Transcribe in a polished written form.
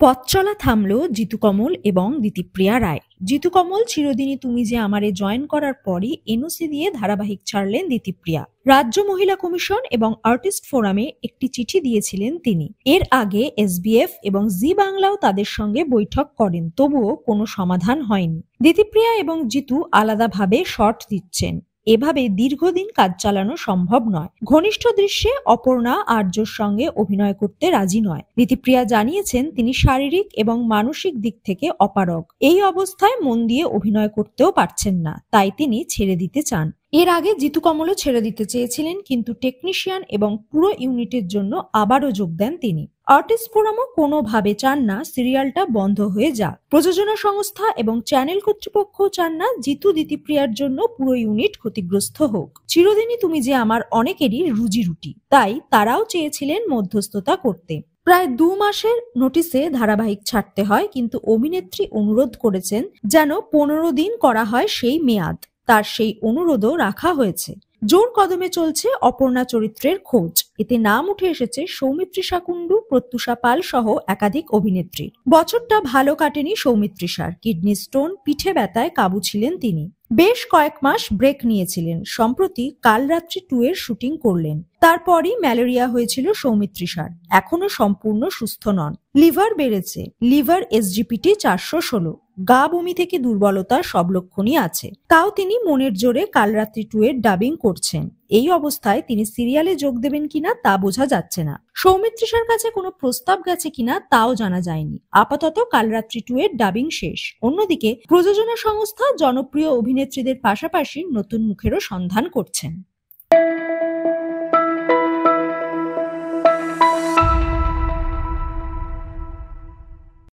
পথ চলা থামল জিতু কমল এবং দিতিপ্রিয়া রায়। জিতু কমল চিরদিনই তুমি যে আমারে জয়েন করার পরই এনওসি দিয়ে ধারাবাহিক ছাড়লেন দিতিপ্রিয়া। রাজ্য মহিলা কমিশন এবং আর্টিস্ট ফোরামে একটি চিঠি দিয়েছিলেন তিনি। এর আগে এসবিএফ এবং জি বাংলাও তাদের সঙ্গে বৈঠক করেন, তবুও কোনো সমাধান হয়নি। দিতিপ্রিয়া এবং জিতু আলাদাভাবে শর্ট দিচ্ছেন। এভাবে দীর্ঘদিন কাজ চালানো সম্ভব নয়। ঘনিষ্ঠ দৃশ্যে অপর্ণা আর্যর সঙ্গে অভিনয় করতে রাজি নয়। দিতিপ্রিয়া জানিয়েছেন তিনি শারীরিক এবং মানসিক দিক থেকে অপারগ। এই অবস্থায় মন দিয়ে অভিনয় করতেও পারছেন না, তাই তিনি ছেড়ে দিতে চান। এর আগে জিতু কমলও ছেড়ে দিতে চেয়েছিলেন, কিন্তু টেকনিশিয়ান এবং পুরো ইউনিটের জন্য আবারও যোগ দেন তিনি। আর্টিস্ট ফোরামও কোনোভাবে চান না সিরিয়ালটা বন্ধ হয়ে যাক। প্রযোজনা সংস্থা এবং চ্যানেল কর্তৃপক্ষ চান না জিতু দিতিপ্রিয়ার জন্য পুরো ইউনিট ক্ষতিগ্রস্ত হোক। চিরদিনই তুমি যে আমার অনেকেরই রুজি রুটি, তাই তারাও চেয়েছিলেন মধ্যস্থতা করতে। প্রায় 2 মাসের নোটিসে ধারাবাহিক ছাড়তে হয়, কিন্তু অভিনেত্রী অনুরোধ করেছেন যেন 15 দিন করা হয় সেই মেয়াদ। তার সেই অনুরোধও রাখা হয়েছে। জোর কদমে চলছে অপর্ণা চরিত্রের খোঁজ। এতে নাম উঠে এসেছে সৌমিত্রিষা কুণ্ডু, প্রত্যুষা পাল সহ একাধিক অভিনেত্রী। বছরটা ভালো কাটেনি সৌমিত্রিষার। কিডনি স্টোন, পিঠে ব্যথায় কাবু ছিলেন তিনি। বেশ কয়েক মাস ব্রেক নিয়েছিলেন। সম্প্রতি কাল রাত্রি 2 এর শুটিং করলেন। তারপরই ম্যালেরিয়া হয়েছিল সৌমিত্রিষার। এখনো সম্পূর্ণ সুস্থ নন। লিভার বেড়েছে, লিভার এসজিপিটি 416। গা বমি থেকে দুর্বলতার সব লক্ষণই আছে। তাও তিনি মনের জোরে কাল রাত্রি 2 এর ডাবিং করছেন। এই অবস্থায় তিনি সিরিয়ালে যোগ দেবেন কিনা তা বোঝা যাচ্ছে না। সৌমিত্রিষার কাছে কোনো প্রস্তাব গেছে কিনা তাও জানা যায়নি। আপাতত কাল রাত্রি 2 এর ডাবিং শেষ। অন্যদিকে প্রযোজনা সংস্থা জনপ্রিয় অভিনেত্রীদের পাশাপাশি নতুন মুখেরও সন্ধান করছেন।